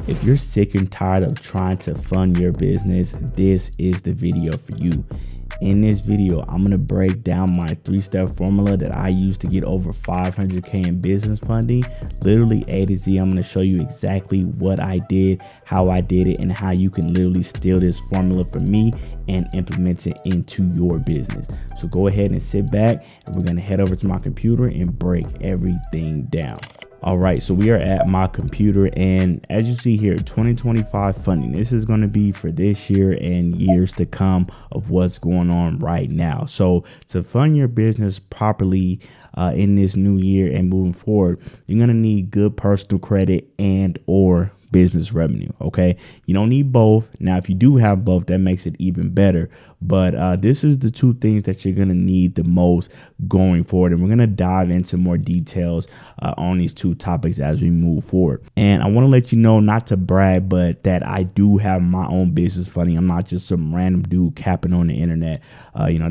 If you're sick and tired of trying to fund your business, this is the video for you. In this video, I'm going to break down my 3-step formula that I use to get over 500K in business funding, literally A to Z. I'm going to show you exactly what I did, how I did it, and how you can literally steal this formula from me and implement it into your business. So go ahead and sit back, and we're going to head over to my computer and break everything down. All right, so we are at my computer, and as you see here, 2025 funding. This is going to be for this year and years to come of what's going on right now. So to fund your business properly in this new year and moving forward, you're going to need good personal credit and or business revenue. Okay, you don't need both. Now, if you do have both, that makes it even better. But this is the two things that you're going to need the most going forward. And we're going to dive into more details on these two topics as we move forward. And I want to let you know, not to brag, but that I do have my own business funding. I'm not just some random dude capping on the internet.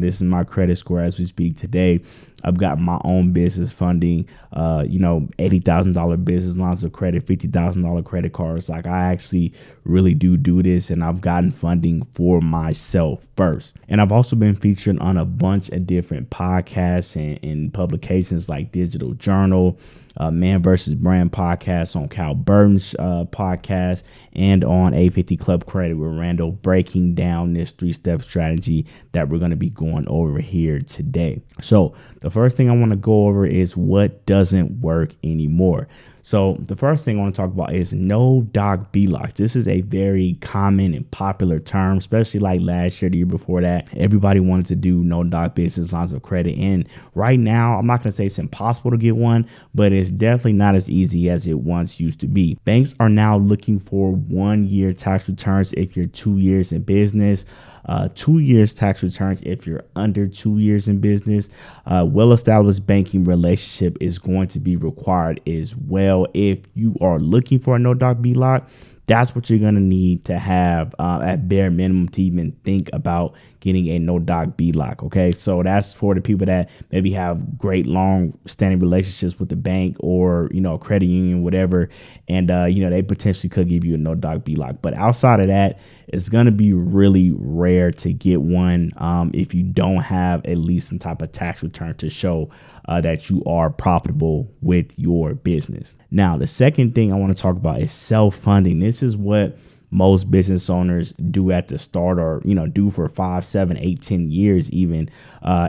This is my credit score as we speak today. I've got my own business funding, $80,000 business lines of credit, $50,000 credit cards. Like, I actually really do this, and I've gotten funding for myself first. And I've also been featured on a bunch of different podcasts and publications like Digital Journal, Man vs. Brand podcast, on Cal Burton's podcast, and on A50 Club Credit with Randall, breaking down this 3-step strategy that we're going to be going over here today. So the first thing I want to go over is what doesn't work anymore. So the first thing I want to talk about is no doc B-locks. This is a very common and popular term, especially like last year, the year before that. Everybody wanted to do no doc business lines of credit. And right now, I'm not going to say it's impossible to get one, but it's definitely not as easy as it once used to be. Banks are now looking for 1-year tax returns if you're 2 years in business. 2 years tax returns if you're under 2 years in business. Well-established banking relationship is going to be required as well. If you are looking for a no doc B-lock, that's what you're going to need to have at bare minimum to even think about getting a no doc B-lock. Okay, so that's for the people that maybe have great long standing relationships with the bank or, credit union, whatever. And, they potentially could give you a no doc B-lock. But outside of that, it's going to be really rare to get one if you don't have at least some type of tax return to show that you are profitable with your business. Now, the second thing I want to talk about is self-funding. This is what most business owners do at the start, or do for 5, 7, 8, 10 years even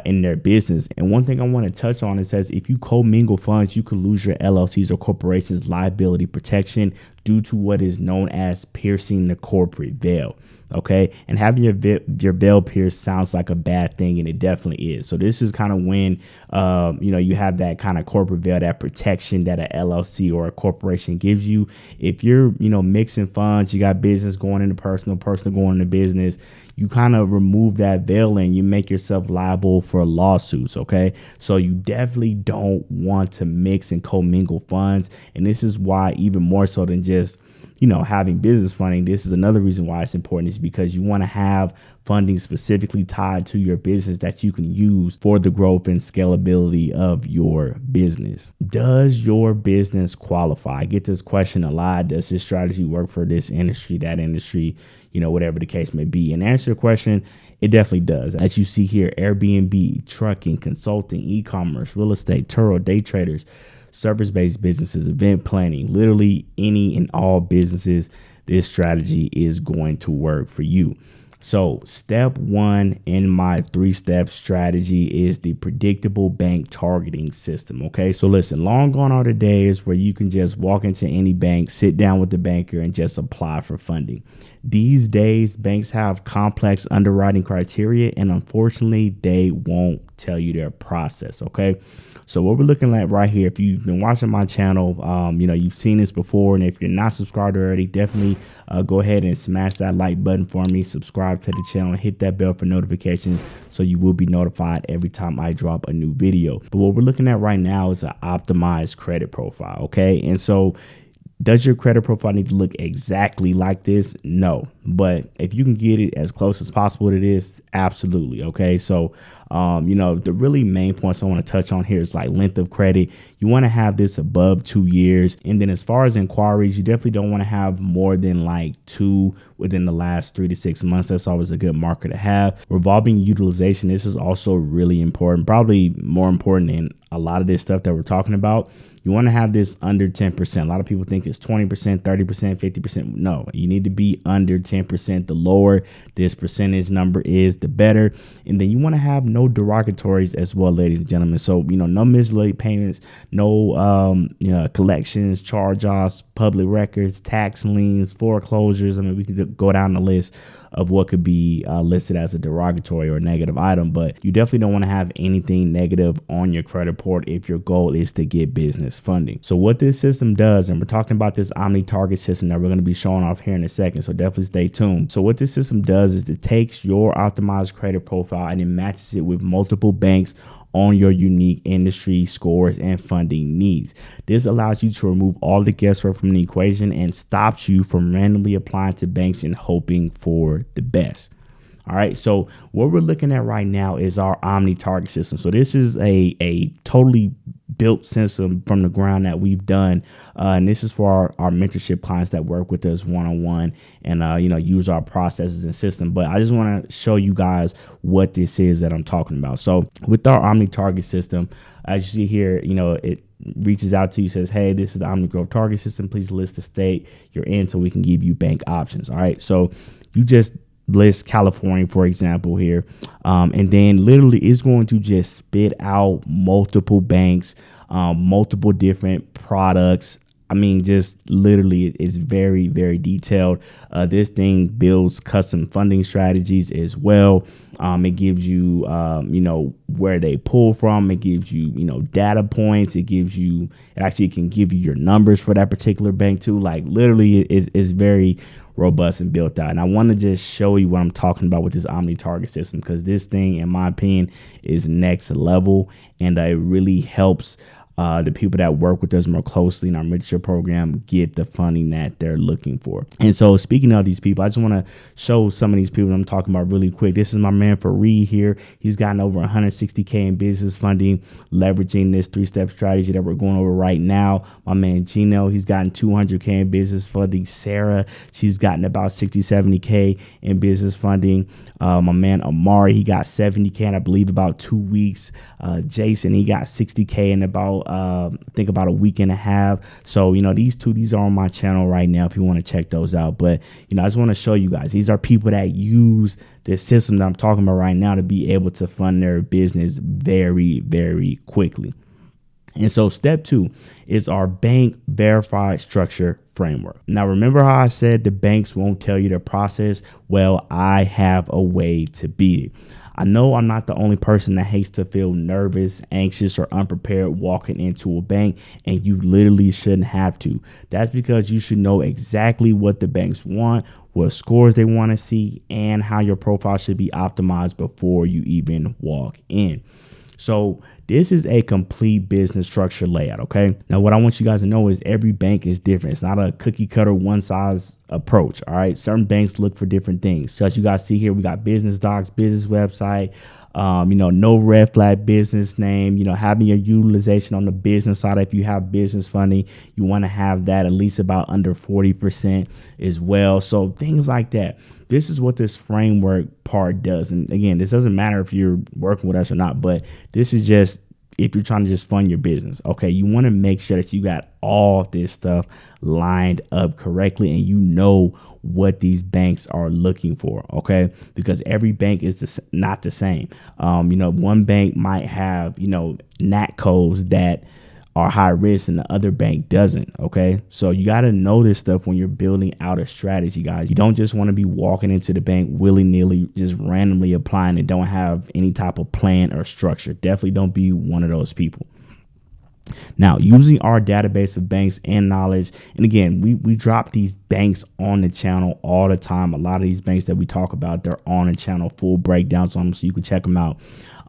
in their business. And one thing I want to touch on, it says if you commingle funds, you could lose your LLC's or corporation's liability protection due to what is known as piercing the corporate veil. Okay, and having your veil pierced sounds like a bad thing, and it definitely is. So this is kind of when you have that kind of corporate veil, that protection that an LLC or a corporation gives you. If you're mixing funds, you got business going into personal going into business, you kind of remove that veil and you make yourself liable for lawsuits. Okay, so you definitely don't want to mix and commingle funds, and this is why, even more so than just having business funding, this is another reason why it's important, is because you want to have funding specifically tied to your business that you can use for the growth and scalability of your business. Does your business qualify? I get this question a lot. Does this strategy work for this industry, that industry, whatever the case may be? And answer your question, it definitely does. As you see here, Airbnb, trucking, consulting, e-commerce, real estate, Turo, day traders, service-based businesses, event planning, literally any and all businesses, this strategy is going to work for you. So step 1 in my 3-step strategy is the predictable bank targeting system. Okay, so listen, long gone are the days where you can just walk into any bank, sit down with the banker, and just apply for funding. These days, banks have complex underwriting criteria, and unfortunately, they won't tell you their process. Okay, so what we're looking at right here, if you've been watching my channel, you've seen this before, and if you're not subscribed already, definitely go ahead and smash that like button for me, subscribe to the channel, and hit that bell for notifications so you will be notified every time I drop a new video. But what we're looking at right now is an optimized credit profile. Okay, and so Does your credit profile need to look exactly like this? No, but if you can get it as close as possible to this, absolutely. Okay, so the really main points I want to touch on here is like length of credit. You want to have this above 2 years, and then as far as inquiries, you definitely don't want to have more than like 2 within the last 3 to 6 months. That's always a good marker to have. Revolving utilization, this is also really important, probably more important than a lot of this stuff that we're talking about. You want to have this under 10%. A lot of people think it's 20%, 30%, 50%. No, you need to be under 10%. The lower this percentage number is, the better. And then you want to have no derogatories as well, ladies and gentlemen. So, no misleading payments, no collections, charge-offs, public records, tax liens, foreclosures. I mean, we could go down the list of what could be listed as a derogatory or negative item, but you definitely don't want to have anything negative on your credit report if your goal is to get business funding. So what this system does, and we're talking about this Omni target system that we're going to be showing off here in a second, so definitely stay tuned. So what this system does is it takes your optimized credit profile and it matches it with multiple banks on your unique industry scores and funding needs. This allows you to remove all the guesswork from the equation and stops you from randomly applying to banks and hoping for the best. All right, so what we're looking at right now is our Omni target system. So this is a totally built system from the ground that we've done, and this is for our mentorship clients that work with us one-on-one and use our processes and system. But I just want to show you guys what this is that I'm talking about. So with our Omni target system, as you see here, it reaches out to you, says, hey, this is the Omni growth target system, please list the state you're in so we can give you bank options. All right, so you just list California, for example, here, and then literally it's going to just spit out multiple banks, multiple different products. I mean, just literally it's very, very detailed. This thing builds custom funding strategies as well. It gives you, where they pull from. It gives you, data points. It actually can give you your numbers for that particular bank too. Like literally it's very robust and built out. And I want to just show you what I'm talking about with this Omni target system, because this thing, in my opinion, is next level, and it really helps the people that work with us more closely in our mentorship program get the funding that they're looking for. And so speaking of these people, I just want to show some of these people I'm talking about really quick. This is my man Fareed here. He's gotten over 160K in business funding, leveraging this 3-step strategy that we're going over right now. My man Gino, he's gotten 200K in business funding. Sarah, she's gotten about 60, 70K in business funding. My man Amari, he got 70K in, I believe, about 2 weeks. Jason, he got 60K in about I think about a week and a half. So these are on my channel right now if you want to check those out. But I just want to show you guys, these are people that use this system that I'm talking about right now to be able to fund their business very, very quickly. And so step 2 is our bank verified structure framework. Now, remember how I said the banks won't tell you the process? Well, I have a way to beat it. I know I'm not the only person that hates to feel nervous, anxious, or unprepared walking into a bank, and you literally shouldn't have to. That's because you should know exactly what the banks want, what scores they want to see, and how your profile should be optimized before you even walk in. So this is a complete business structure layout. Okay. Now, what I want you guys to know is every bank is different. It's not a cookie cutter, one size approach. All right. Certain banks look for different things. So as you guys see here, we got business docs, business website, no red flag business name, having your utilization on the business side. If you have business funding, you want to have that at least about under 40% as well. So things like that. This is what this framework part does. And again, this doesn't matter if you're working with us or not, but this is just if you're trying to just fund your business. Okay, you want to make sure that you got all this stuff lined up correctly and you know what these banks are looking for. Okay, because every bank is not the same. One bank might have NAT codes that are high risk and the other bank doesn't. Okay, so you got to know this stuff when you're building out a strategy, guys. You don't just want to be walking into the bank willy-nilly, just randomly applying and don't have any type of plan or structure. Definitely don't be one of those people. Now, using our database of banks and knowledge, and again, we drop these banks on the channel all the time. A lot of these banks that we talk about, they're on the channel, full breakdowns on them, so you can check them out.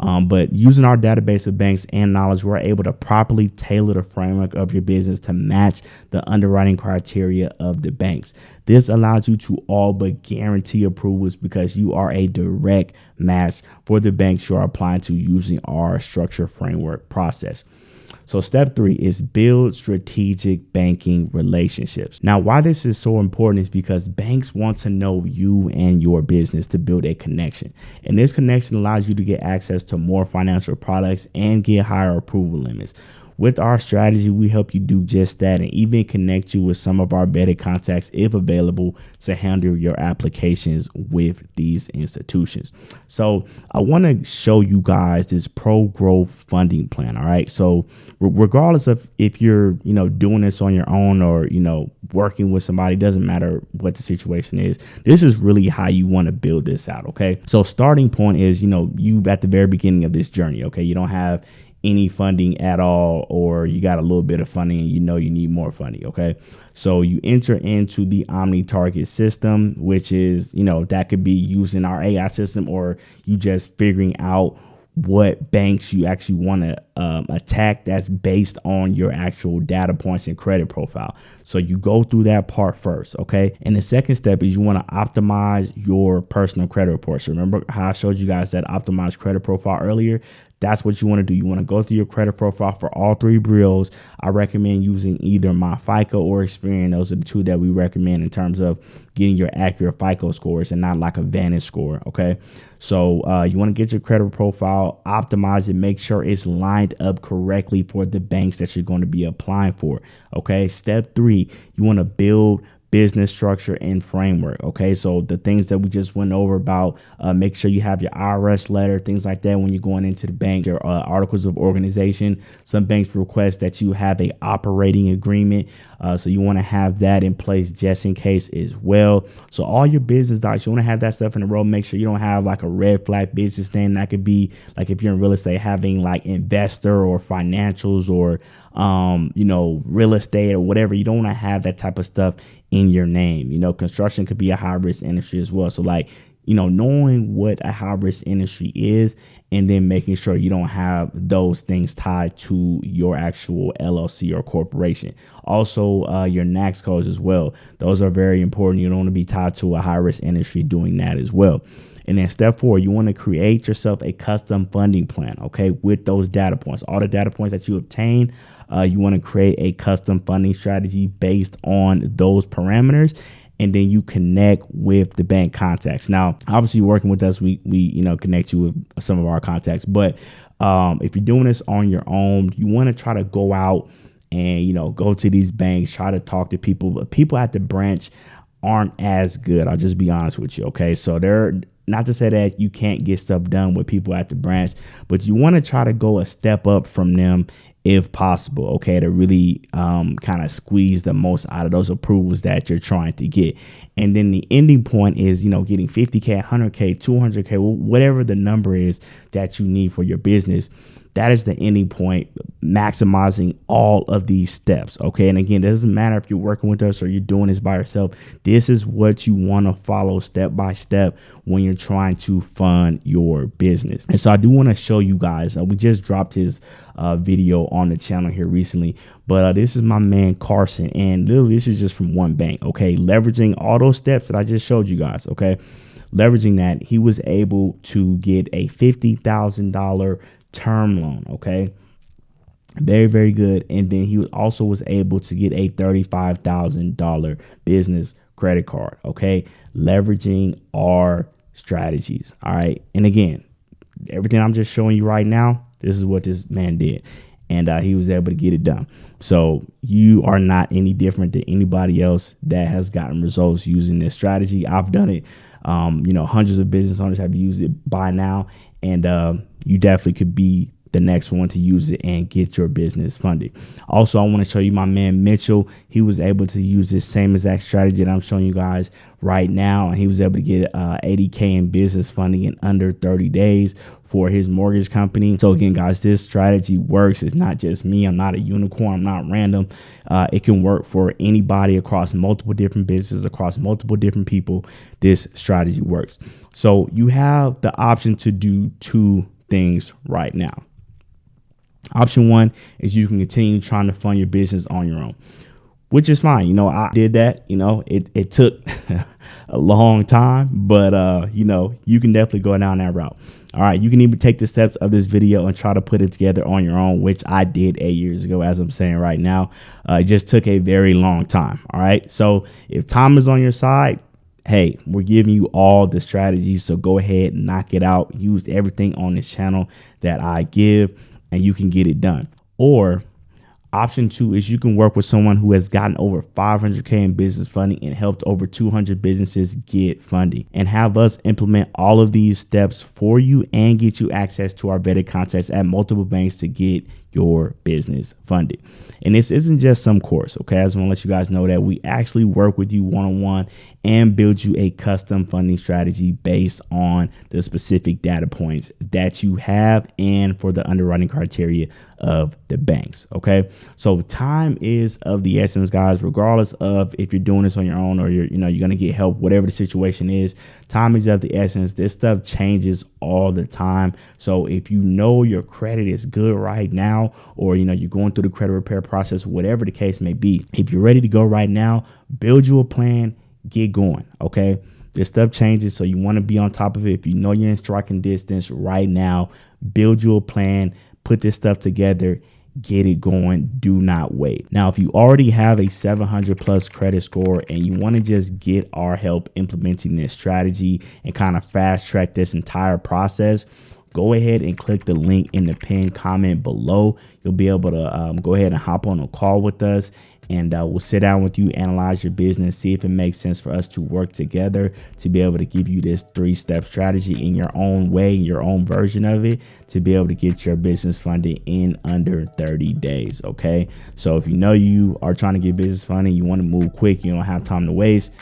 But using our database of banks and knowledge, we're able to properly tailor the framework of your business to match the underwriting criteria of the banks. This allows you to all but guarantee approvals because you are a direct match for the banks you are applying to using our structure framework process. So step 3 is build strategic banking relationships. Now, why this is so important is because banks want to know you and your business to build a connection. And this connection allows you to get access to more financial products and get higher approval limits. With our strategy, we help you do just that and even connect you with some of our vetted contacts if available to handle your applications with these institutions. So I want to show you guys this pro growth funding plan. All right. So regardless of if you're, doing this on your own or, working with somebody, doesn't matter what the situation is. This is really how you want to build this out. OK, so starting point is, you at the very beginning of this journey. OK, you don't have any funding at all, or you got a little bit of funding and you need more funding. Okay. So you enter into the Omni Target system, which is, that could be using our AI system, or you just figuring out what banks you actually want to attack that's based on your actual data points and credit profile. So you go through that part first. Okay. And the second step is you want to optimize your personal credit report. So remember how I showed you guys that optimized credit profile earlier? That's what you want to do. You want to go through your credit profile for all 3 bureaus. I recommend using either My FICO or Experian. Those are the 2 that we recommend in terms of getting your accurate FICO scores and not like a Vantage score. Okay. So you want to get your credit profile, optimize it, make sure it's lined up correctly for the banks that you're going to be applying for. Okay. Step 3, you want to build business structure and framework. Okay, so the things that we just went over about, make sure you have your IRS letter, things like that when you're going into the bank, your articles of organization. Some banks request that you have a operating agreement, so you want to have that in place just in case as well. So all your business docs, you want to have that stuff in a row. Make sure you don't have like a red flag business name. That could be like if you're in real estate, having like investor or financials or real estate or whatever. You don't want to have that type of stuff in your name. Construction could be a high risk industry as well. So knowing what a high risk industry is and then making sure you don't have those things tied to your actual LLC or corporation. Also, your NAICS codes as well. Those are very important. You don't want to be tied to a high risk industry doing that as well. And then step 4, you want to create yourself a custom funding plan, okay, with those data points. All the data points that you obtain, you want to create a custom funding strategy based on those parameters. And then you connect with the bank contacts. Now, obviously, working with us, we connect you with some of our contacts. But if you're doing this on your own, you want to try to go out and, go to these banks, try to talk to people. But people at the branch aren't as good. I'll just be honest with you. OK, so they're not to say that you can't get stuff done with people at the branch, but you want to try to go a step up from them if possible, okay, to really kind of squeeze the most out of those approvals that you're trying to get. And then the ending point is, getting 50K, 100K, 200K, whatever the number is that you need for your business. That is the ending point, maximizing all of these steps. Okay. And again, it doesn't matter if you're working with us or you're doing this by yourself. This is what you want to follow step by step when you're trying to fund your business. And so I do want to show you guys, we just dropped his video on the channel here recently, but this is my man Carson. And literally, this is just from one bank. Okay. Leveraging all those steps that I just showed you guys. Okay. Leveraging that, he was able to get a $50,000 term loan. Okay. Very, very good. And then he also was able to get a $35,000 business credit card. Okay. Leveraging our strategies. All right. And again, everything I'm just showing you right now, this is what this man did. And he was able to get it done. So you are not any different than anybody else that has gotten results using this strategy. I've done it. Hundreds of business owners have used it by now. And you definitely could be the next one to use it and get your business funded. Also, I want to show you my man Mitchell. He was able to use this same exact strategy that I'm showing you guys right now. And he was able to get 80K in business funding in under 30 days for his mortgage company. So again, guys, this strategy works. It's not just me. I'm not a unicorn. I'm not random. It can work for anybody across multiple different businesses, across multiple different people. This strategy works. So you have the option to do 2 things right now. Option one is you can continue trying to fund your business on your own, which is fine. You know, I did that. You know, it took a long time, but you know, you can definitely go down that route. All right, you can even take the steps of this video and try to put it together on your own, which I did 8 years ago, as I'm saying right now. It just took a very long time. All right, so if time is on your side, hey, we're giving you all the strategies, so go ahead and knock it out. Use everything on this channel that I give, and you can get it done. Or option two is you can work with someone who has gotten over 500K in business funding and helped over 200 businesses get funding, and have us implement all of these steps for you and get you access to our vetted contacts at multiple banks to get your business funded. And this isn't just some course, okay? I just want to let you guys know that we actually work with you one-on-one and build you a custom funding strategy based on the specific data points that you have and for the underwriting criteria of the banks, okay? So time is of the essence, guys, regardless of if you're doing this on your own or you're going to get help, whatever the situation is. Time is of the essence. This stuff changes all the time. So if you know your credit is good right now, or you're going through the credit repair process, whatever the case may be, if you're ready to go right now, build you a plan, get going. Okay, this stuff changes, so you want to be on top of it. If you know you're in striking distance right now, build you a plan, put this stuff together, get it going. Do not wait. Now, if you already have a 700 plus credit score and you want to just get our help implementing this strategy and kind of fast track this entire process, go ahead and click the link in the pinned comment below. You'll be able to go ahead and hop on a call with us, and we'll sit down with you, analyze your business, see if it makes sense for us to work together to be able to give you this 3-step strategy in your own way, your own version of it, to be able to get your business funded in under 30 days. Okay, so if you are trying to get business funding, you want to move quick, you don't have time to waste,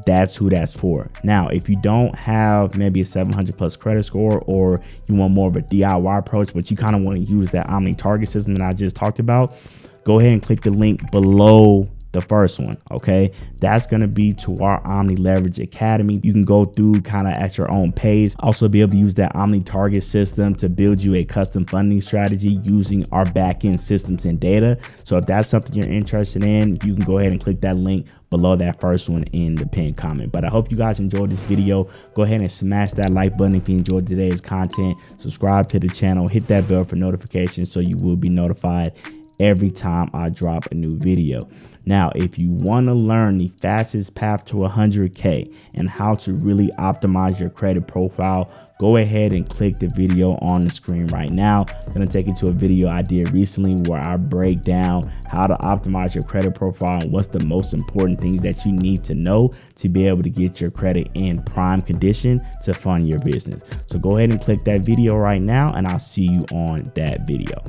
that's who that's for. Now, if you don't have maybe a 700 plus credit score, or you want more of a DIY approach, but you kind of want to use that Omni target system that I just talked about, go ahead and click the link below the first one. Okay, that's going to be to our Omni Leverage Academy. You can go through kind of at your own pace. Also be able to use that Omni target system to build you a custom funding strategy using our backend systems and data. So if that's something you're interested in, you can go ahead and click that link below that first one in the pinned comment. But I hope you guys enjoyed this video. Go ahead and smash that like button if you enjoyed today's content. Subscribe to the channel, hit that bell for notifications so you will be notified every time I drop a new video. Now, if you want to learn the fastest path to 100K and how to really optimize your credit profile, go ahead and click the video on the screen right now. I'm going to take you to a video I did recently where I break down how to optimize your credit profile and what's the most important things that you need to know to be able to get your credit in prime condition to fund your business. So go ahead and click that video right now, and I'll see you on that video.